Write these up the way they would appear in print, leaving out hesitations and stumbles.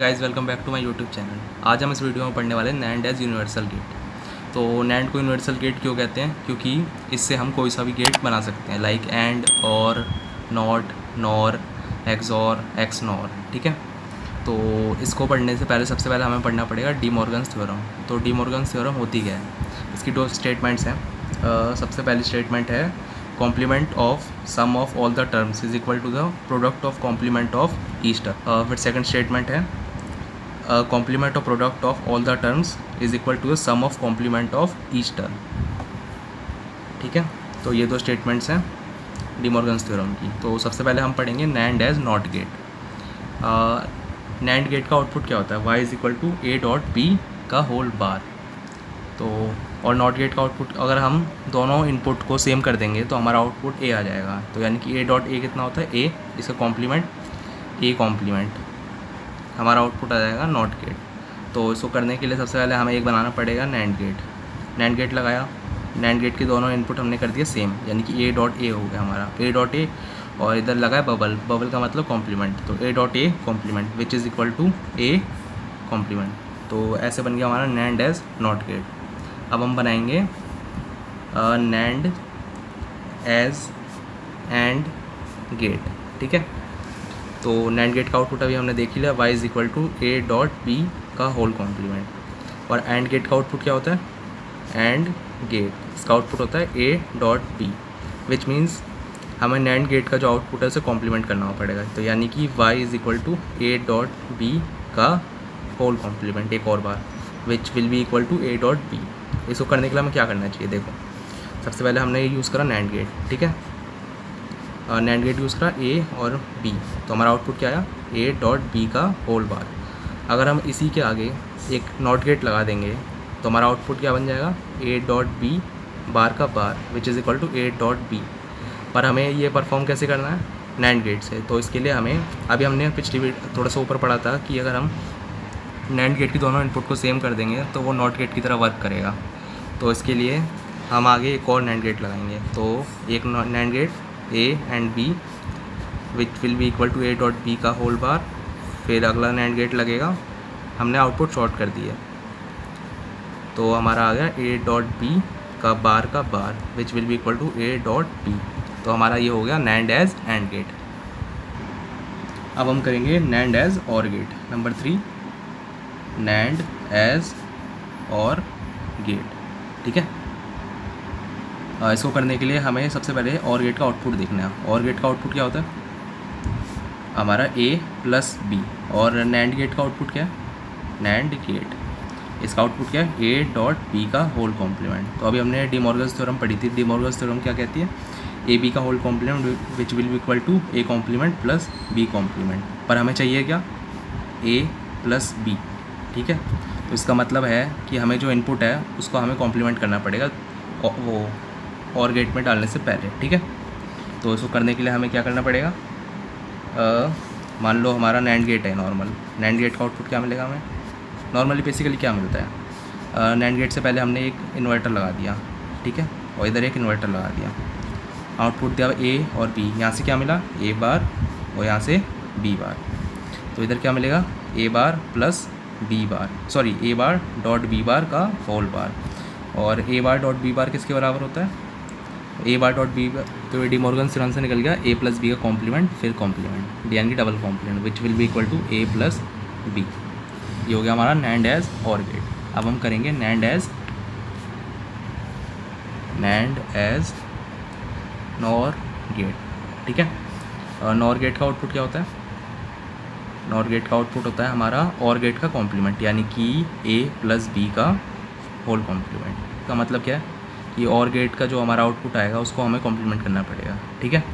Guys welcome back to my YouTube channel. आज हम इस वीडियो में पढ़ने वाले हैं नैंड एज यूनिवर्सल गेट। तो नैंड को यूनिवर्सल गेट क्यों कहते हैं? क्योंकि इससे हम कोई सा भी गेट बना सकते हैं, लाइक एंड, और, not, nor, XOR, x nor. ठीक है, तो इसको पढ़ने से पहले सबसे पहले हमें पढ़ना पड़ेगा डी मॉर्गन्स थ्योरम। तो डी मॉर्गन्स थ्योरम होती क्या है? इसकी दो स्टेटमेंट्स हैं। सबसे पहली स्टेटमेंट है complement of sum of all the terms is equal to the product of complement of each term. फिर सेकंड स्टेटमेंट है complement of product of all the terms is equal to the sum of complement of each term. ठीक है, तो ये दो statements हैं D Morgan's theorem की। तो सबसे पहले हम पढ़ेंगे NAND as NOT gate. NAND gate का आउटपुट क्या होता है? y is equal to a dot B का होल बार। तो और नॉट गेट का आउटपुट अगर हम दोनों इनपुट को सेम कर देंगे तो हमारा आउटपुट a आ जाएगा। तो यानी कि a डॉट a कितना होता है? a, इसका कॉम्प्लीमेंट a कॉम्प्लीमेंट, हमारा आउटपुट आ जाएगा नॉट गेट। तो इसको करने के लिए सबसे पहले हमें एक बनाना पड़ेगा नैंड गेट। नैंड गेट लगाया, नैंड गेट के दोनों इनपुट हमने कर दिए सेम, यानी कि a डॉट a हो गया हमारा a डॉट a, और इधर लगा है बबल, बबल का मतलब कॉम्प्लीमेंट, तो a dot a complement which is equal to a complement. तो ऐसे बन गया हमारा नैंड एज नॉट गेट। अब हम बनाएंगे नैंड एज एंड गेट। ठीक है, तो नैंड गेट का आउटपुट अभी हमने देख ही लिया, y is equal to a dot b का होल कॉम्प्लीमेंट। और एंड गेट का आउटपुट क्या होता है? एंड गेट, इसका आउटपुट होता है a dot b, which means हमें नैंड गेट का जो आउटपुट है उसे कॉम्प्लीमेंट करना पड़ेगा। तो यानी कि y is equal to a dot b का होल कॉम्प्लीमेंट एक और बार, which will be equal to a dot b। इसको करने के लिए हमें क्या करना चाहिए? देखो, सबसे पहले हमने यूज़ करा नैंड गेट। ठीक है, नैंड गेट यूज़ करा a और b, तो हमारा आउटपुट क्या आया? a डॉट b का होल बार। अगर हम इसी के आगे एक नॉट गेट लगा देंगे तो हमारा आउटपुट क्या बन जाएगा? a डॉट b बार का bar, which is equal to a dot b। पर हमें ये परफॉर्म कैसे करना है? नैंड गेट से। तो इसके लिए हमें, अभी हमने पिछली थोड़ा सा ऊपर पढ़ा था कि अगर हम नैंड गेट की दोनों इनपुट को सेम कर देंगे तो वो नॉट गेट की तरह वर्क करेगा। तो इसके लिए हम आगे एक और नैंड गेट लगाएंगे। तो एक NAND gate a and b which will be equal to a dot b का होल बार, फिर अगला नैंड गेट लगेगा। हमने आउटपुट शॉर्ट कर दिया, तो हमारा आ गया a डॉट b का bar which will be equal to a dot b। तो हमारा ये हो गया नैंड एज एंड गेट। अब हम करेंगे नैंड एज और गेट। नंबर 3, नैंड एज और गेट। ठीक है, इसको करने के लिए हमें सबसे पहले और गेट का आउटपुट देखना है। और गेट का आउटपुट क्या होता है? हमारा a प्लस b। और नैंड गेट का आउटपुट क्या है? नैंड गेट, इसका आउटपुट क्या है? a डॉट b का होल कॉम्प्लीमेंट। तो अभी हमने डी मॉर्गन्स थ्योरम पढ़ी थी। डी मॉर्गन्स थ्योरम क्या कहती है? a b का whole complement which will be equal to a complement plus b complement. पर हमें चाहिए क्या? a plus b। ठीक है, तो इसका मतलब है कि हमें जो इनपुट है उसको हमें कॉम्प्लीमेंट करना पड़ेगा वो और गेट में डालने से पहले। ठीक है, तो इसको करने के लिए हमें क्या करना पड़ेगा? मान लो हमारा नैंड गेट है नॉर्मल। नैंड गेट का आउटपुट क्या मिलेगा हमें? नॉर्मली बेसिकली क्या मिलता है? नैंड गेट से पहले हमने एक इन्वर्टर लगा दिया, ठीक है, और इधर एक इन्वर्टर लगा दिया। आउटपुट दिया a और b। यहाँ से क्या मिला? a बार, और यहाँ से b बार। तो इधर क्या मिलेगा? a bar plus b bar, sorry a bar dot b bar का होल बार। और a bar dot b bar किसके बराबर होता है? a bar dot b bar, तो डी मॉर्गन थ्योरम से निकल गया a प्लस b का कॉम्प्लीमेंट, फिर कॉम्प्लीमेंट, यानी कि double complement, which will be equal to a plus b। ये हो गया हमारा नैंड एज और गेट। अब हम करेंगे नैंड एज नॉर गेट। ठीक है, नॉर गेट का आउटपुट क्या होता है? नॉर गेट का आउटपुट होता है हमारा और गेट का कॉम्प्लीमेंट, यानी कि a प्लस b का होल कॉम्प्लीमेंट। का मतलब क्या है? ये और गेट का जो हमारा आउटपुट आएगा उसको हमें कॉम्प्लीमेंट करना पड़ेगा। ठीक है,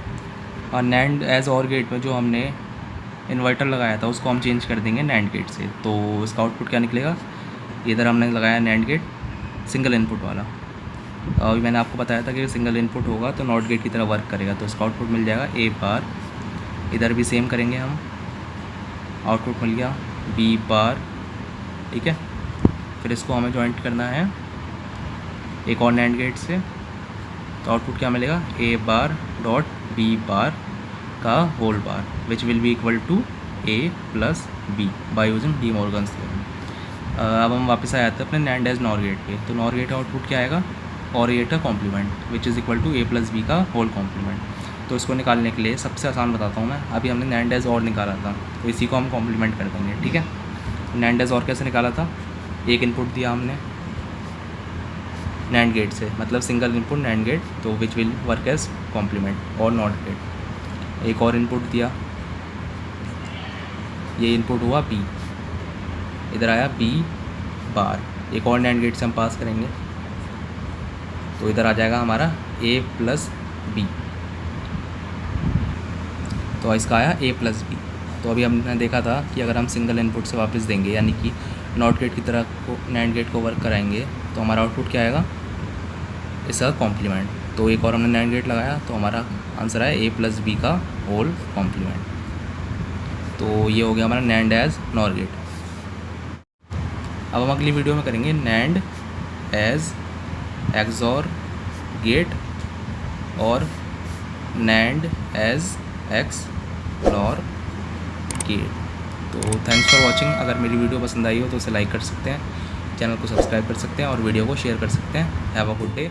और नैंड एज और गेट में जो हमने इन्वर्टर लगाया था उसको हम चेंज कर देंगे नैंड गेट से। तो इसका आउटपुट क्या निकलेगा? इधर हमने लगाया नैंड गेट सिंगल इनपुट वाला। अभी मैंने आपको बताया था कि सिंगल इनपुट होगा तो नॉट गेट की तरह वर्क करेगा। तो इसका आउटपुट मिल जाएगा a बार। इधर भी सेम करेंगे हम, आउटपुट मिल गया b बार। ठीक है, फिर इसको हमें जॉइंट करना है एक और नैंड गेट से। तो आउटपुट क्या मिलेगा? a bar dot b bar का whole bar, which will be equal to A plus B by using De Morgan's theorem. अब हम वापस आ जाते हैं अपने नैंड एज नॉर गेट पे। तो नॉर गेट आउटपुट क्या आएगा, और गेट का complement which is equal to A plus B का होल कॉम्प्लीमेंट। तो इसको निकालने के लिए सबसे आसान बताता हूँ मैं। अभी हमने नैंड एज और निकाला था, तो इसी को हम कॉम्प्लीमेंट कर देंगे, ठीक है। नैंड एज और कैसे निकाला था, एक इनपुट दिया हमने नैंड गेट से, मतलब सिंगल इनपुट नैंड गेट, तो which will work as complement और नॉट गेट। एक और इनपुट दिया, ये इनपुट हुआ बी, इधर आया बी बार, एक और नैंड गेट से हम पास करेंगे, तो इधर आ जाएगा हमारा ए प्लस बी, तो इसका आया ए प्लस बी। तो अभी हमने देखा था कि अगर हम सिंगल इनपुट से वापस देंगे, यानी कि नॉट गेट की तरह को नैंड गेट को वर्क कराएंगे, तो हमारा आउटपुट क्या आएगा, इसका कॉम्प्लीमेंट। तो एक और हमने नैंड गेट लगाया, तो हमारा आंसर आया ए प्लस बी का होल कॉम्प्लीमेंट। तो ये हो गया हमारा नैंड एज नॉर गेट। अब हम अगली वीडियो में करेंगे नैंड एज एक्सॉर गेट और नैंड एज एक्सप्लोर गेट। तो थैंक्स फॉर वॉचिंग। अगर मेरी वीडियो पसंद आई हो तो उसे लाइक कर सकते हैं, चैनल को सब्सक्राइब कर सकते हैं और वीडियो को शेयर कर सकते हैं। Have a good day.